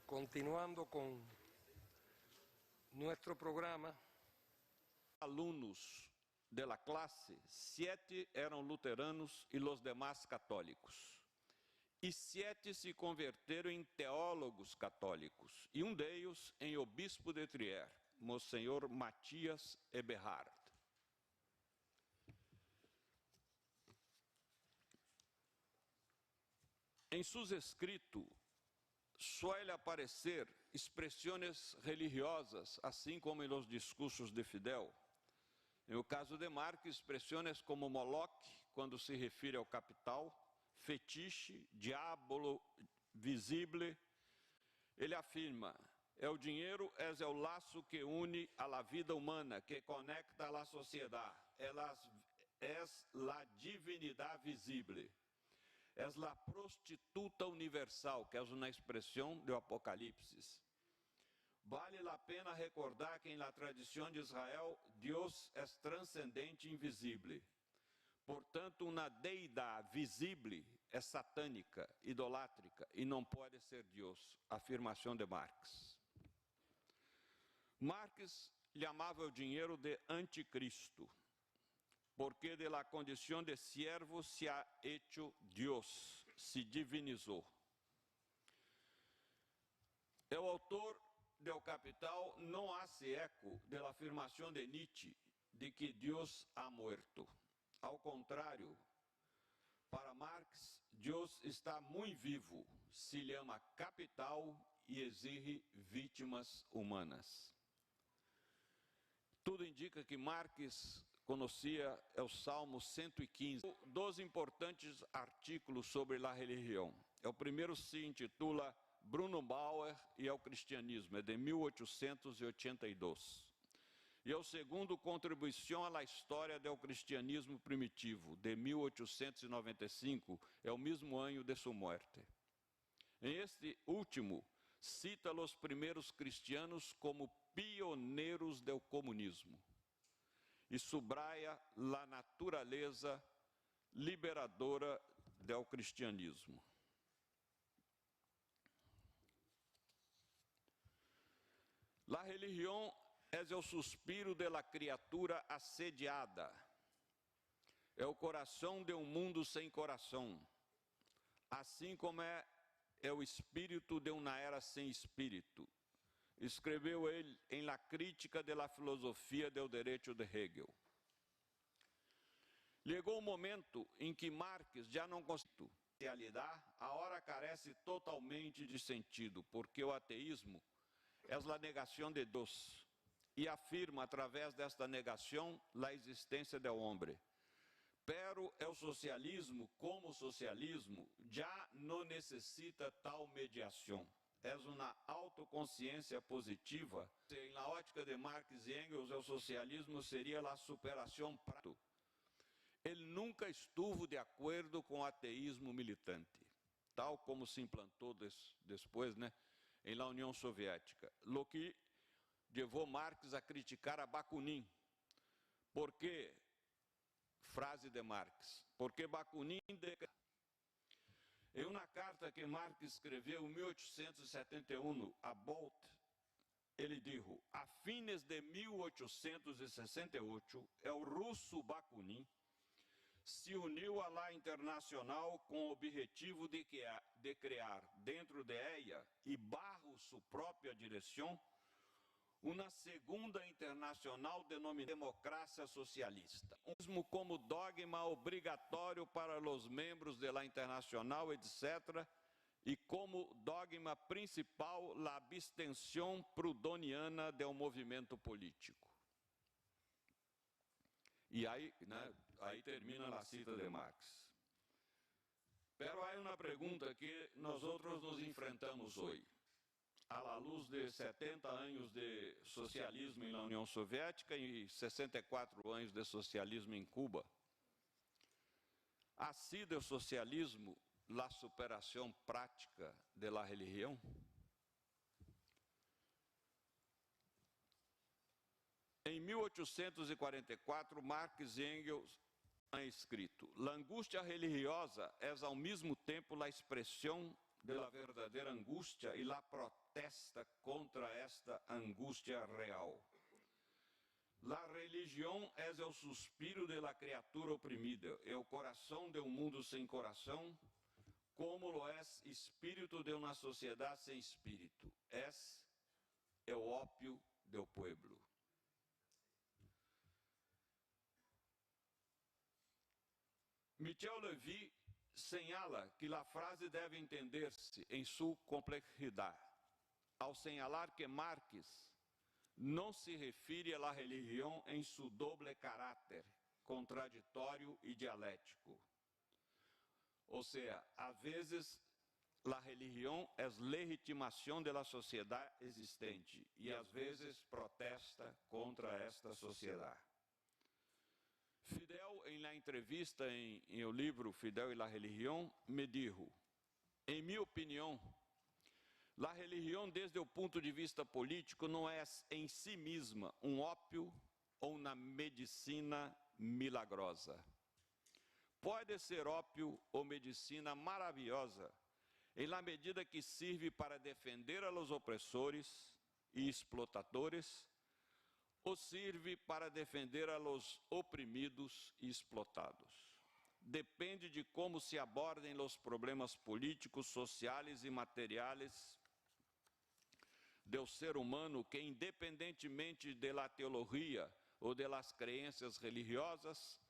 Continuando con nuestro programa. Alunos de la clase, 7 eram luteranos e os demais católicos. E 7 se converteram em teólogos católicos, e um deles em obispo de Trier, Monsenhor Matias Eberhard. Em seus escritos, suele aparecer expressões religiosas, assim como em los discursos de Fidel. No caso de Marx, expressões como Moloch, quando se refere ao capital, fetiche, diabolo visível. Ele afirma, o dinheiro é o laço que une a la vida humana, que conecta a la sociedade, é la divinidade visível. É a prostituta universal, que é uma expressão do Apocalipse. Vale a pena recordar que, na tradição de Israel, Deus é transcendente e invisível. Portanto, uma deidade visível é satânica, idolátrica, e não pode ser Deus. Afirmação de Marx. Marx chamava o dinheiro de anticristo, porque de la condição de siervo se ha hecho Deus, se divinizou. O autor do Capital não hace eco da afirmação de Nietzsche de que Deus ha muerto. Ao contrário, para Marx, Deus está muito vivo, se chama capital e exige vítimas humanas. Tudo indica que Marx conhecia o Salmo 115, dos importantes artigos sobre a religião. O primeiro se intitula Bruno Bauer e o cristianismo, é de 1882. E o segundo, Contribuição à história do cristianismo primitivo, de 1895, é o mesmo ano de sua morte. Em este último, cita os primeiros cristianos como pioneiros do comunismo e subraia a natureza liberadora do cristianismo. La religião é o suspiro de la criatura assediada, é o coração de um mundo sem coração, assim como é o espírito de uma era sem espírito. Escreveu ele em La Crítica de la Filosofia del Direito de Hegel. Chegou o momento em que Marx já não conseguiu realidade, a hora carece totalmente de sentido, porque o ateísmo é a negação de Deus e afirma, através desta negação, a existência do homem. Pero o socialismo, como socialismo, já não necessita tal mediação. É uma autoconsciência positiva. Na ótica de Marx e Engels, o socialismo seria a superação prática. Ele nunca estuvo de acordo com o ateísmo militante, tal como se implantou depois, em la União Soviética. Lo que levou Marx a criticar a Bakunin. Porque, frase de Marx, porque Bakunin em uma carta que Marx escreveu em 1871 a Bolt, ele disse, a fines de 1868, o russo Bakunin se uniu à La Internacional com o objetivo de criar, dentro de ella e bajo sua própria direção, uma segunda internacional denominada Democracia Socialista, mesmo como dogma obrigatório para os membros da Internacional, etc., e como dogma principal a abstenção prudoniana do movimento político. E aí, aí termina a cita de Marx. Pero há uma pergunta que nós outros nos enfrentamos hoje. À la luz de 70 anos de socialismo na União Soviética e 64 anos de socialismo em Cuba, ha sido o socialismo a superação prática da religião? Em 1844, Marx e Engels han escrito: "La angústia religiosa é ao mesmo tempo a expressão de la verdadeira angústia e la protesta contra esta angústia real. La religião é o suspiro de la criatura oprimida, é o coração de um mundo sem coração, como lo é espírito de uma sociedade sem espírito. É o ópio do pueblo. Michel Levy señala que a frase deve entender-se em sua complexidade, ao señalar que Marx não se refere à religião em seu doble caráter, contraditório e dialético. Ou seja, às vezes a religião é legitimação da sociedade existente e às vezes protesta contra esta sociedade. Fidel, em la entrevista em o livro Fidel e la Religião, me dijo: em minha opinião, a religião, desde o ponto de vista político, não é em si mesma um ópio ou uma medicina milagrosa. Pode ser ópio ou medicina maravilhosa, em la medida que sirve para defender a los opressores e explotadores, ou sirve para defender a los oprimidos e explotados. Depende de como se abordem os problemas políticos, sociais e materiais do ser humano, que independentemente da teologia ou das crenças religiosas,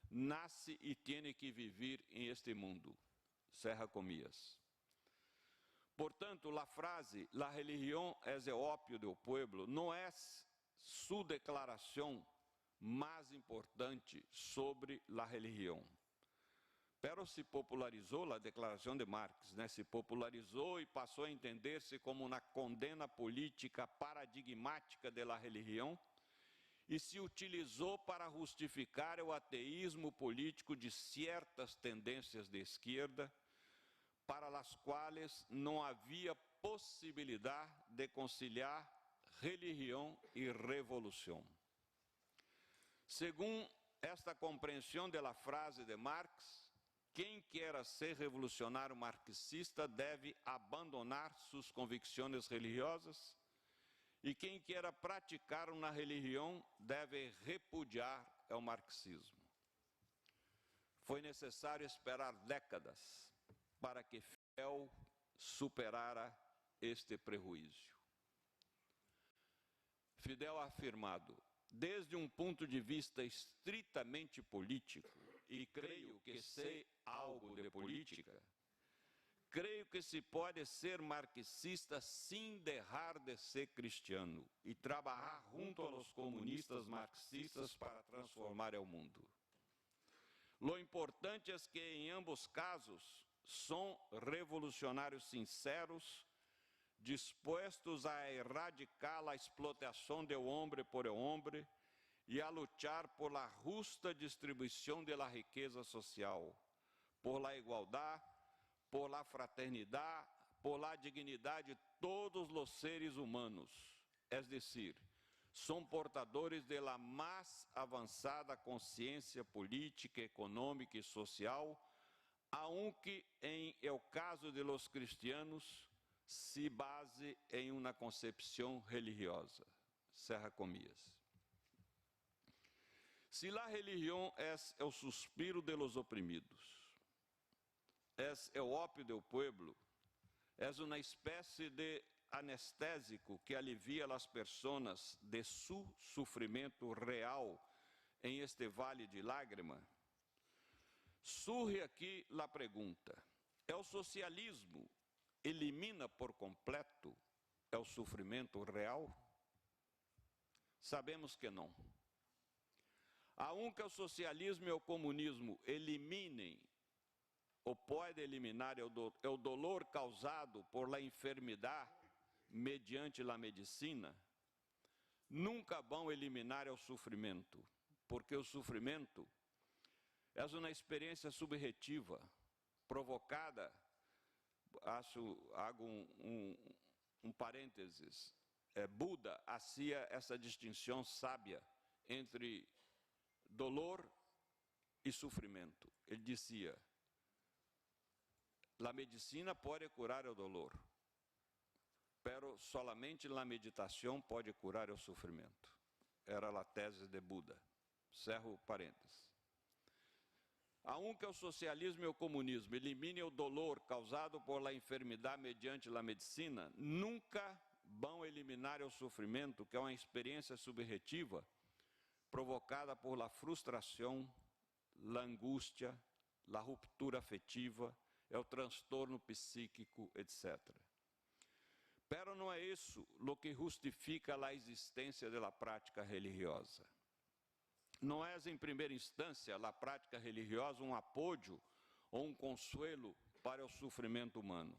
nasce e tem que viver em este mundo. Serra Comillas. Portanto, a frase "la religião es el ópio do pueblo" não é sua declaração mais importante sobre a religião. Pero se popularizou a declaração de Marx, se popularizou e passou a entender-se como uma condena política paradigmática da religião e se utilizou para justificar o ateísmo político de certas tendências de esquerda, para as quais não havia possibilidade de conciliar religião e revolução. Segundo esta compreensão da frase de Marx, quem quer ser revolucionário marxista deve abandonar suas convicções religiosas e quem quer praticar uma religião deve repudiar o marxismo. Foi necessário esperar décadas para que Fidel superara este prejuízo. Fidel ha afirmado: desde um ponto de vista estritamente político, e creio que sei algo de política, creio que se pode ser marxista sem deixar de ser cristiano e trabalhar junto aos comunistas marxistas para transformar o mundo. Lo importante é que em ambos casos são revolucionários sinceros, dispostos a erradicar a explotação do homem por el homem e a lutar por la justa distribuição de la riqueza social, por la igualdade, por la fraternidade, por la dignidade de todos os seres humanos. Es decir, são portadores de la mais avançada consciência política, econômica e social, aunque em el caso de los cristianos se base em uma concepção religiosa. Serra Comillas. Se a religião é o suspiro de los oprimidos, é o ópio do pueblo, é uma espécie de anestésico que alivia as pessoas de seu sofrimento real em este vale de lágrimas, surge aqui a pergunta: o socialismo elimina por completo o sofrimento real? Sabemos que não. Aunque o socialismo e o comunismo eliminem ou podem eliminar o dolor causado por la enfermidade mediante a medicina, nunca vão eliminar o sofrimento, porque o sofrimento é uma experiência subjetiva, provocada, hago um parênteses, Buda hacía essa distinção sábia entre dolor e sofrimento. Ele dizia: La medicina pode curar o dolor, pero solamente la meditação pode curar o sofrimento. Era a tese de Buda. Cerro parênteses. Aunque o socialismo e o comunismo eliminem o dolor causado por la enfermidade mediante la medicina, nunca vão eliminar o sofrimento, que é uma experiência subjetiva provocada por la frustração, la angústia, la ruptura afetiva, é o transtorno psíquico, etc. Pero não é isso o que justifica a existência da prática religiosa. Não é, em primeira instância, a prática religiosa um apoio ou um consuelo para o sofrimento humano.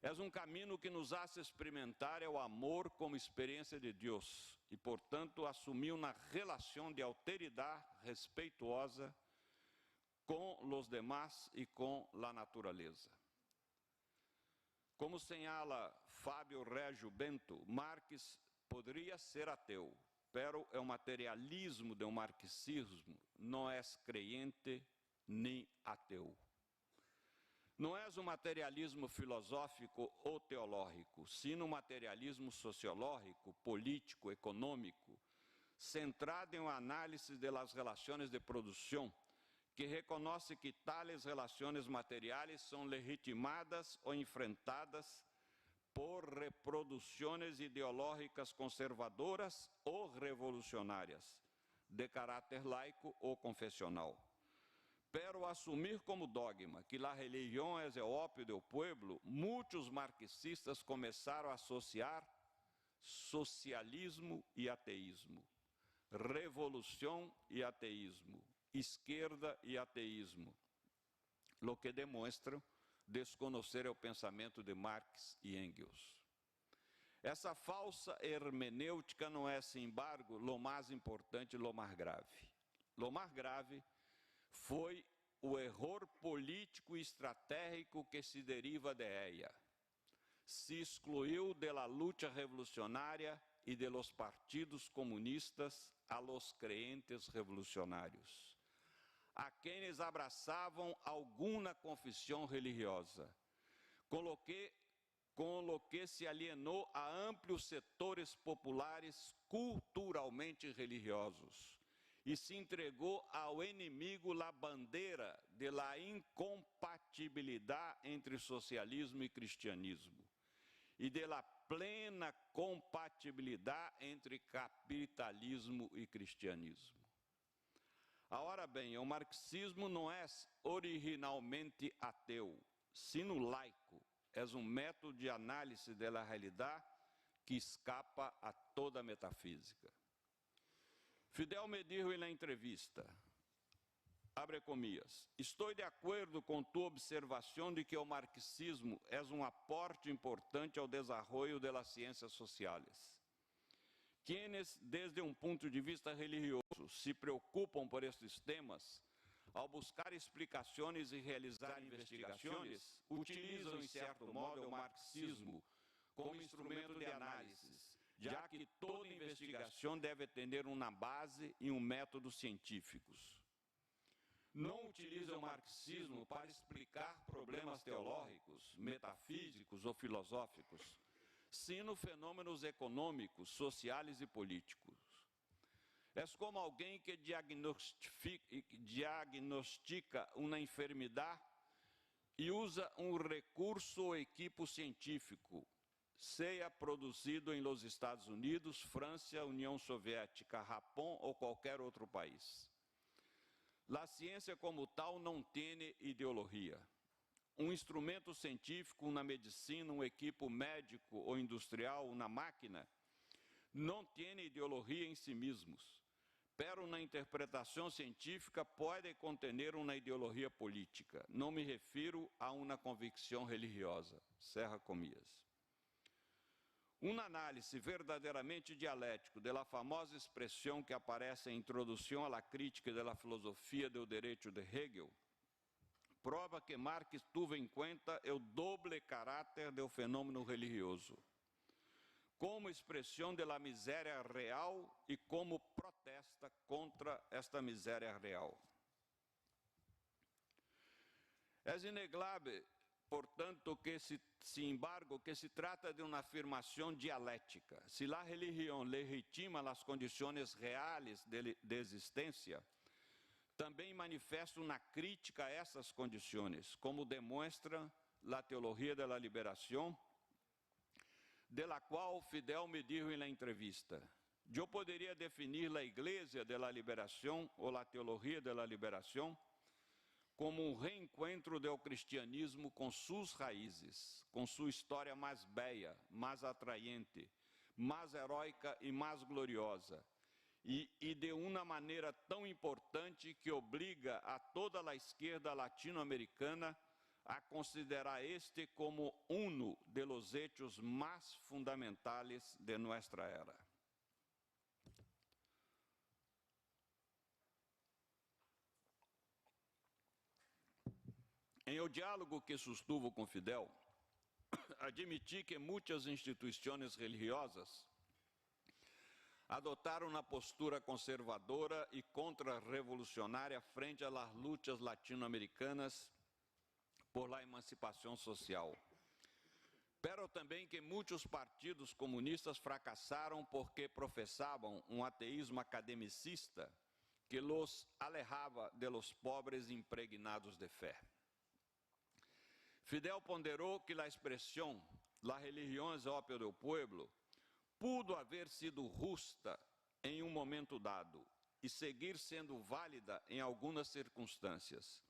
É um caminho que nos hace experimentar o amor como experiência de Deus e, portanto, assumir uma relação de alteridade respeituosa com os demás e com a natureza. Como señala Fábio Régio Bento, Marx poderia ser ateu, pero o materialismo do marxismo não é creyente nem ateu. Não é um materialismo filosófico ou teológico, sino um materialismo sociológico, político, econômico, centrado em uma análise das relações de produção, que reconhece que tais relações materiais são legitimadas ou enfrentadas por reproduções ideológicas conservadoras ou revolucionárias, de caráter laico ou confessional. Pero assumir como dogma que a religião é o ópio do povo, muitos marxistas começaram a associar socialismo e ateísmo, revolução e ateísmo, esquerda e ateísmo, o que demonstra desconhecer o pensamento de Marx e Engels. Essa falsa hermenêutica não é, sem embargo, o mais importante e o mais grave. O mais grave foi o erro político e estratégico que se deriva de ella. Se excluiu da luta revolucionária e de los partidos comunistas a los creyentes revolucionários, a quienes abraçavam alguma confissão religiosa, com lo que se alienou a amplos setores populares culturalmente religiosos e se entregou ao inimigo a bandeira de la incompatibilidade entre socialismo e cristianismo e de la plena compatibilidade entre capitalismo e cristianismo. Ora bem, o marxismo não é originalmente ateu, sino laico. É um método de análise da realidade que escapa a toda metafísica. Fidel me dijo na entrevista, abre comillas, estou de acordo com tua observação de que o marxismo é um aporte importante ao desenvolvimento das ciências sociais. Quienes, desde um ponto de vista religioso, se preocupam por estes temas, ao buscar explicações e realizar investigações, utilizam, em certo modo, o marxismo como instrumento de análise, já que toda investigação deve ter uma base e método científicos. Não utilizam o marxismo para explicar problemas teológicos, metafísicos ou filosóficos, sino fenômenos econômicos, sociais e políticos. É como alguém que diagnostica uma enfermidade e usa um recurso ou equipo científico, seja produzido em los Estados Unidos, França, União Soviética, Japão ou qualquer outro país. A ciência como tal não tem ideologia. Um instrumento científico, na medicina, um equipo médico ou industrial, uma máquina, não tem ideologia em si mesmos, pero na interpretação científica pode conter uma ideologia política. Não me refiro a uma convicção religiosa. Cerra comillas. Uma análise verdadeiramente dialética da famosa expressão que aparece em Introdução à Crítica da Filosofia do Direito de Hegel, prova que Marx tuvo em conta o doble caráter do fenômeno religioso, como expressão da miséria real e como protesta contra esta miséria real. É inegável portanto, sin embargo, que se trata de una afirmación dialéctica. Si la religión legitima las condiciones reales de existencia, também manifesta uma crítica a essas condições, como demonstra a teologia da liberação, de la qual Fidel me dijo en la entrevista: eu poderia definir a Igreja de la Liberação ou a teologia de la liberação como um reencontro do cristianismo com suas raízes, com sua história mais bela, mais atraente, mais heróica e mais gloriosa, e de uma maneira tão importante que obriga a toda a esquerda latino-americana a considerar este como uno de los hechos más fundamentales de nuestra era. Em o diálogo que sustuvo com Fidel, admiti que muitas instituições religiosas adotaram uma postura conservadora e contra-revolucionária frente às lutas latino-americanas por la emancipação social. Pero também que muitos partidos comunistas fracassaram porque professavam um ateísmo academicista que los alejava de los pobres impregnados de fé. Fidel ponderou que a expressão "la religião es opio del pueblo" pudo haver sido justa em um momento dado e seguir sendo válida em algumas circunstâncias.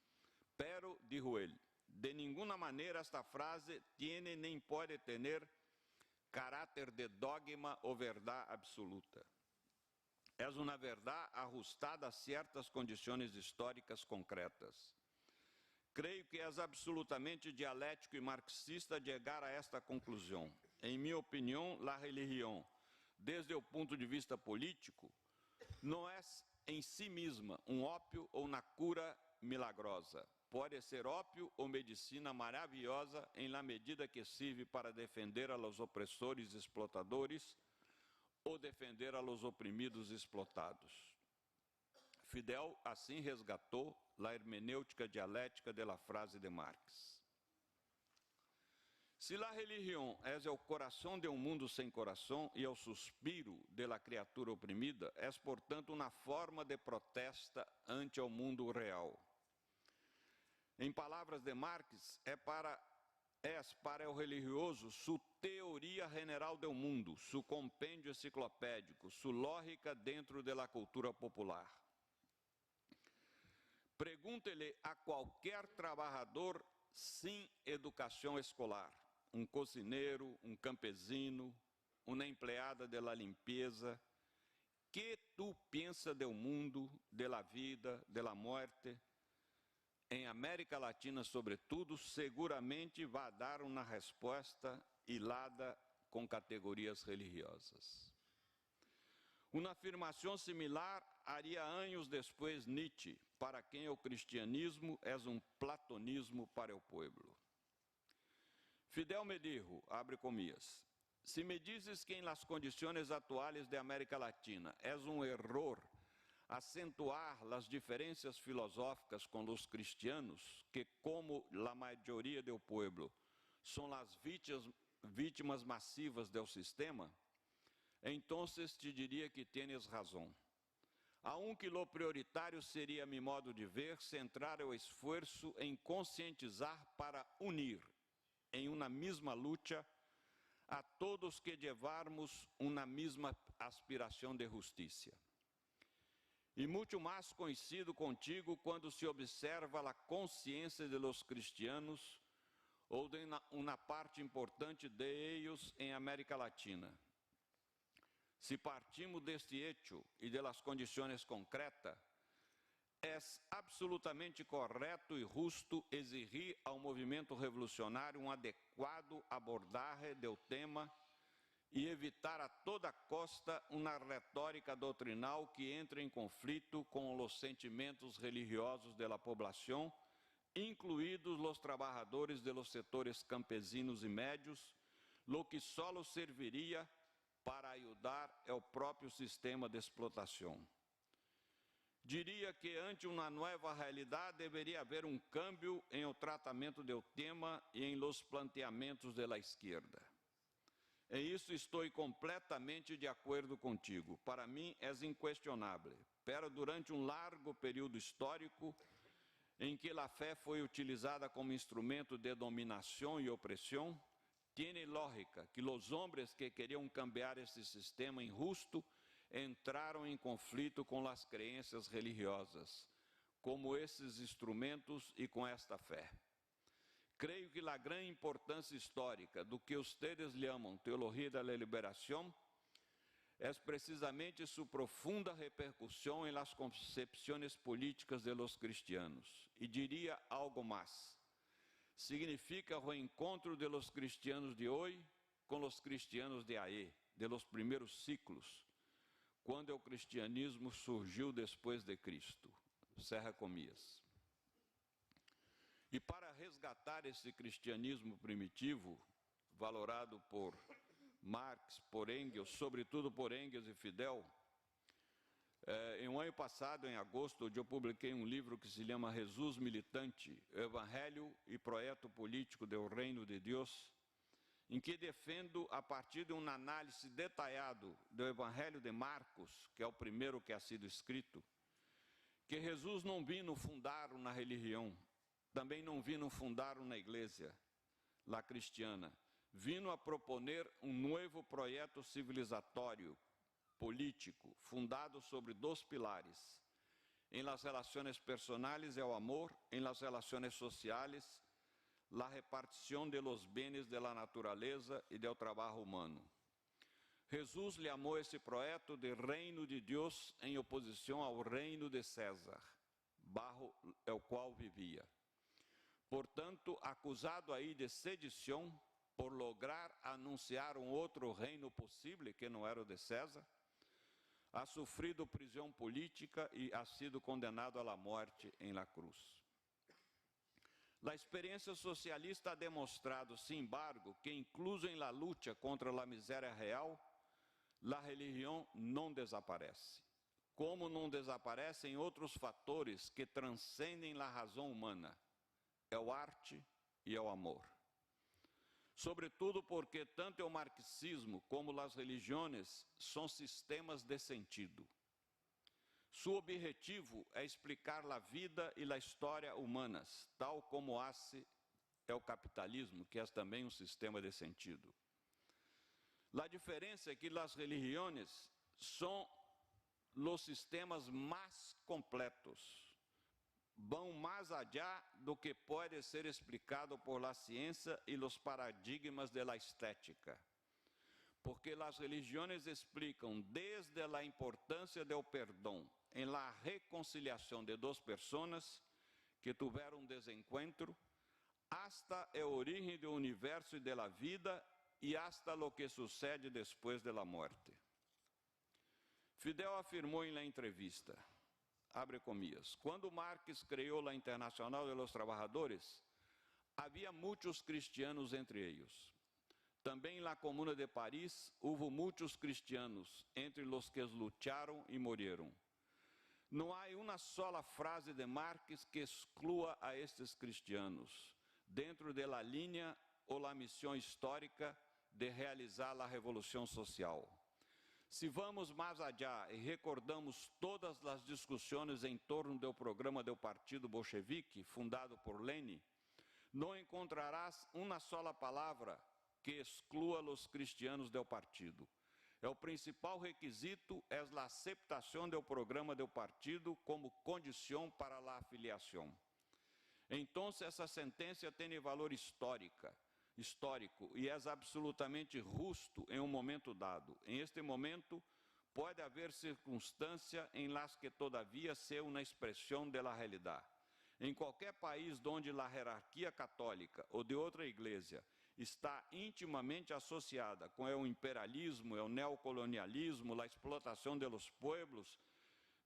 Pero, dijo ele, de nenhuma maneira esta frase tiene nem pode ter caráter de dogma ou verdade absoluta. É uma verdade ajustada a certas condições históricas concretas. Creio que é absolutamente dialético e marxista chegar a esta conclusão. Em minha opinião, a religião, desde o ponto de vista político, não é em si mesma um ópio ou uma cura milagrosa. Pode ser ópio ou medicina maravilhosa em la medida que sirve para defender a los opressores explotadores ou defender a los oprimidos explotados. Fidel assim resgatou a hermenêutica dialética de la frase de Marx. Se a religião é o coração de um mundo sem coração e é o suspiro de la criatura oprimida, é, portanto, uma forma de protesta ante o mundo real. Em palavras de Marx, é para o religioso sua teoria general do mundo, seu compêndio enciclopédico, sua lógica dentro da cultura popular. Pergunte-lhe a qualquer trabalhador sem educação escolar, um cozinheiro, um campesino, uma empleada de la limpeza, que tu pensa do mundo, de la vida, de la muerte? Em América Latina, sobretudo, seguramente vai dar uma resposta hilada com categorias religiosas. Uma afirmação similar haria anos depois Nietzsche, para quem o cristianismo é um platonismo para o povo. Fidel me dijo, abre comillas, se me dizes que em las condições atuais de América Latina é um error acentuar as diferenças filosóficas com os cristianos, que como a maioria do povo são as vítimas massivas do sistema, então te diria que tienes razão. Aunque lo prioritário seria, a mi modo de ver, centrar o esforço em conscientizar para unir em uma mesma luta a todos que levarmos uma mesma aspiração de justiça. E muito mais coincido contigo quando se observa a consciência de los cristianos ou de uma parte importante de eles em América Latina. Se partimos deste hecho e de las condições concretas, é absolutamente correto e justo exigir ao movimento revolucionário um adequado abordagem do tema e evitar a toda costa uma retórica doutrinal que entre em conflito com os sentimentos religiosos da população, incluídos os trabalhadores de los setores campesinos e médios, lo que só serviria para ajudar o próprio sistema de explotação. Diria que ante uma nova realidade deveria haver um câmbio em o tratamento do tema e em los planteamentos da esquerda. Em isso estou completamente de acordo contigo. Para mim é inquestionável. Pero durante um largo período histórico em que a fé foi utilizada como instrumento de dominação e opressão, tiene lógica que os homens que queriam cambiar esse sistema injusto entraram em conflito com as crenças religiosas, como esses instrumentos e com esta fé. Creio que a grande importância histórica do que ustedes chamam teologia da liberação é precisamente sua profunda repercussão em las concepções políticas de los cristianos. E diria algo mais. Significa o reencontro de los cristianos de hoje com os cristianos de aí, de los primeiros ciclos, quando o cristianismo surgiu depois de Cristo. Cerra Comias. E para resgatar esse cristianismo primitivo, valorado por Marx, por Engels, sobretudo por Engels e Fidel, em um ano passado, em agosto, eu publiquei um livro que se chama Jesus Militante, Evangelho e Projeto Político do Reino de Deus, em que defendo, a partir de uma análise detalhada do Evangelho de Marcos, que é o primeiro que ha sido escrito, que Jesus não vino fundar uma religião, também não vino fundar uma igreja, la cristiana, vino a proponer um novo projeto civilizatório, político, fundado sobre dois pilares, em las relações personais é o amor, em las relações sociais, la repartição de los bienes de la naturaleza e del trabalho humano. Jesus lhe amou esse projeto de reino de Deus em oposição ao reino de César, bajo o qual vivia. Portanto, acusado aí de sedição, por lograr anunciar um outro reino possível, que não era o de César, ha sofrido prisão política e ha sido condenado à morte em la cruz. A experiência socialista ha demonstrado, sin embargo, que incluso em la luta contra a miséria real, a religião não desaparece. Como não desaparecem outros fatores que transcendem a razão humana, é o arte e é o amor. Sobretudo porque tanto o marxismo como as religiões são sistemas de sentido. Seu objetivo é explicar a vida e a história humanas, tal como hace o capitalismo, que é também um sistema de sentido. A diferença é que as religiões são os sistemas mais completos, vão mais allá do que pode ser explicado por la ciência e os paradigmas de la estética. Porque as religiões explicam desde a importância do perdão em la reconciliação de duas pessoas que tiveram um desencontro, hasta a origem do universo e da vida e hasta lo que sucede depois da morte. Fidel afirmou em la entrevista, abre comillas, quando Marx criou a Internacional de los Trabajadores, havia muitos cristianos entre eles. Também na Comuna de Paris, houve muitos cristianos, entre os que lutaram e morreram. Não há uma sola frase de Marx que exclua a estes cristianos, dentro da linha ou a missão histórica de realizar a revolução social. Se vamos mais allá e recordamos todas as discussões em torno do programa do Partido Bolchevique, fundado por Lenin, não encontrarás uma sola palavra que exclua os cristianos do partido. O principal requisito é a aceitação do programa do partido como condição para a afiliação. Então, essa sentença tem valor histórico e é absolutamente justo em um momento dado. Em este momento, pode haver circunstâncias em las que todavia seja uma expressão da realidade. Em qualquer país onde a hierarquia católica ou de outra igreja está intimamente associada com o imperialismo, o neocolonialismo, a explotação de los pueblos,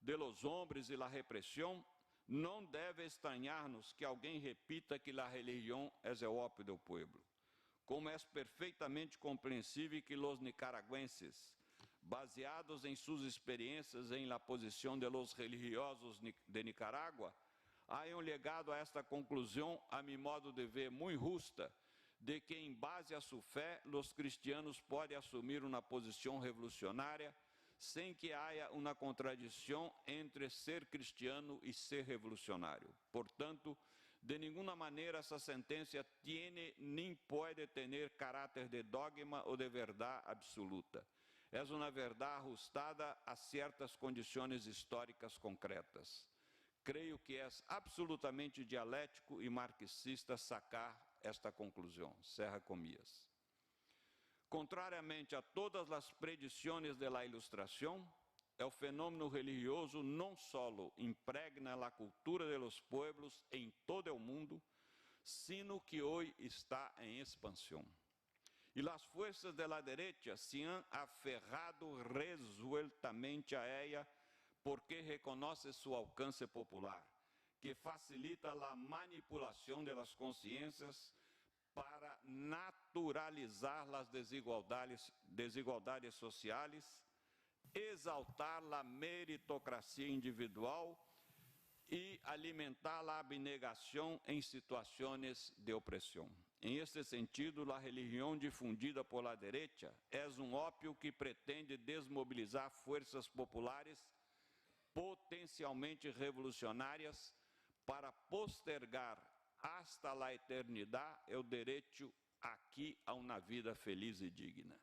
de los homens e a repressão, não deve estranhar-nos que alguém repita que a religião é o ópio do povo. Como é perfeitamente compreensível que os nicaragüenses, baseados en sus experiencias en la posición de los religiosos de Nicaragua, hayan llegado a esta conclusão, a mi modo de ver, muito justa, de que, em base a sua fé, os cristianos podem assumir uma posição revolucionária sem que haja uma contradição entre ser cristiano e ser revolucionário. Portanto, de nenhuma maneira essa sentença tiene nem pode ter caráter de dogma ou de verdade absoluta. É uma verdade ajustada a certas condições históricas concretas. Creio que é absolutamente dialético e marxista sacar esta conclusão. Cerra comillas. Contrariamente a todas as predições de la Ilustração, o fenômeno religioso não solo impregna a cultura de los pueblos em todo o mundo, sino que hoje está em expansão. E as forças de la derecha se han aferrado resueltamente a ella porque reconoce seu alcance popular, que facilita a manipulação de las consciências para naturalizar as desigualdades sociais, exaltar a meritocracia individual e alimentar a abnegação em situações de opressão. Em este sentido, a religião difundida por la derecha é ópio que pretende desmobilizar forças populares potencialmente revolucionárias para postergar hasta a eternidade o direito aqui a uma vida feliz e digna.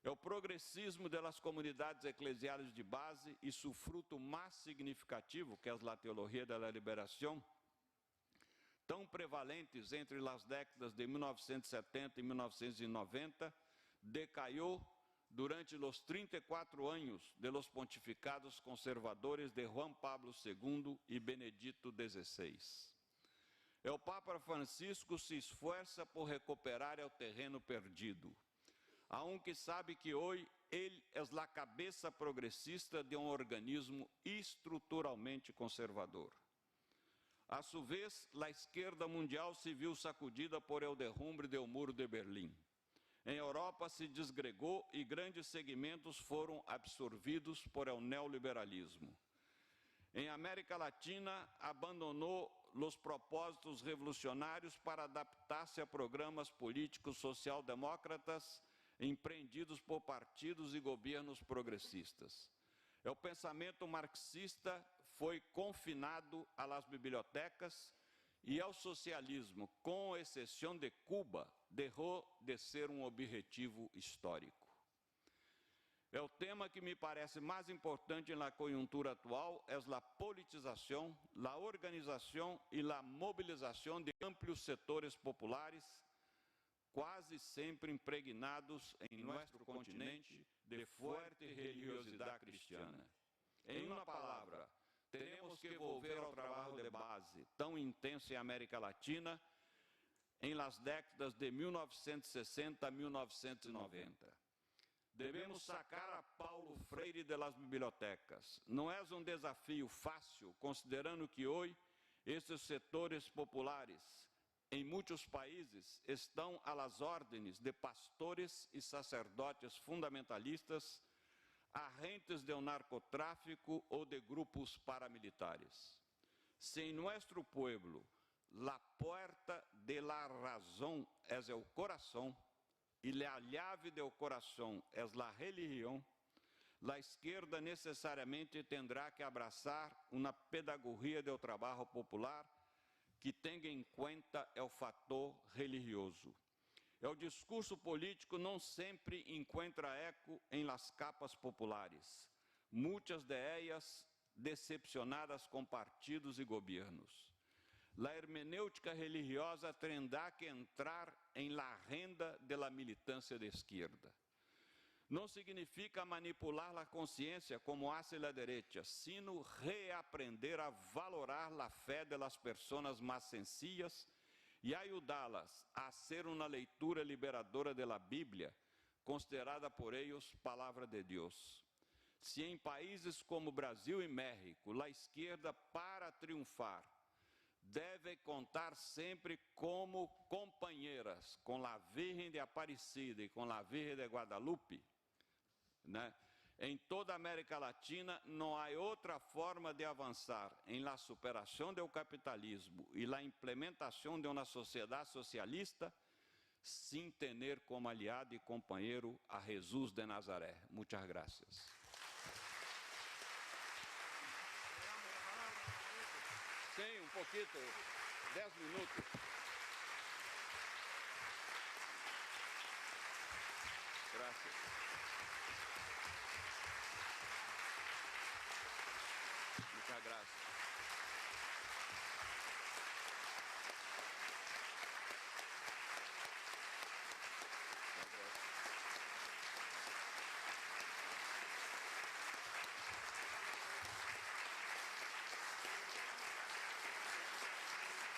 É o progressismo das comunidades eclesiais de base e seu fruto mais significativo, que é a teologia da liberação, tão prevalentes entre as décadas de 1970 e 1990, decaiu durante os 34 anos de los pontificados conservadores de Juan Pablo II e Benedito XVI. O Papa Francisco se esforça por recuperar o terreno perdido, aunque sabe que hoje ele é a cabeça progressista de um organismo estruturalmente conservador. A sua vez, a esquerda mundial se viu sacudida por el derrumbe do Muro de Berlim. Em Europa se desgregou e grandes segmentos foram absorvidos por el neoliberalismo. Em América Latina, abandonou os propósitos revolucionários para adaptar-se a programas políticos social-demócratas empreendidos por partidos e governos progressistas. O pensamento marxista foi confinado às bibliotecas e ao socialismo, com exceção de Cuba, deixou de ser um objetivo histórico. O tema que me parece mais importante na conjuntura atual é a politização, a organização e a mobilização de amplos setores populares, quase sempre impregnados em nosso continente de forte religiosidade cristiana. Em uma palavra, teremos que volver ao trabalho de base, tão intenso em América Latina, em las décadas de 1960 a 1990. Devemos sacar a Paulo Freire das bibliotecas. Não é um desafio fácil, considerando que hoje esses setores populares, em muitos países, estão às ordens de pastores e sacerdotes fundamentalistas, agentes do narcotráfico ou de grupos paramilitares. Se em nosso pueblo la puerta de la razão é o coração e la llave del coração é la religião, a esquerda necessariamente terá que abraçar uma pedagogia do trabalho popular que tenha em conta o fator religioso. O discurso político não sempre encontra eco em las capas populares, muitas de ellas decepcionadas com partidos e governos. A hermenêutica religiosa terá que entrar em la agenda de la militância de esquerda. Não significa manipular a consciência como hace la derecha, sino reaprender a valorar a fé de las personas mais sencillas e ajudá-las a ser uma leitura liberadora da Bíblia, considerada por eles palavra de Deus. Se em países como Brasil e México, a esquerda, para triunfar, deve contar sempre como companheiras com a Virgem de Aparecida e com a Virgem de Guadalupe, né? En toda a América Latina não há outra forma de avançar em la superação do capitalismo e la implementação de uma sociedade socialista sem ter como aliado e companheiro a Jesus de Nazaré. Muchas gracias. Sim, um pouquinho, 10 minutos. Gracias.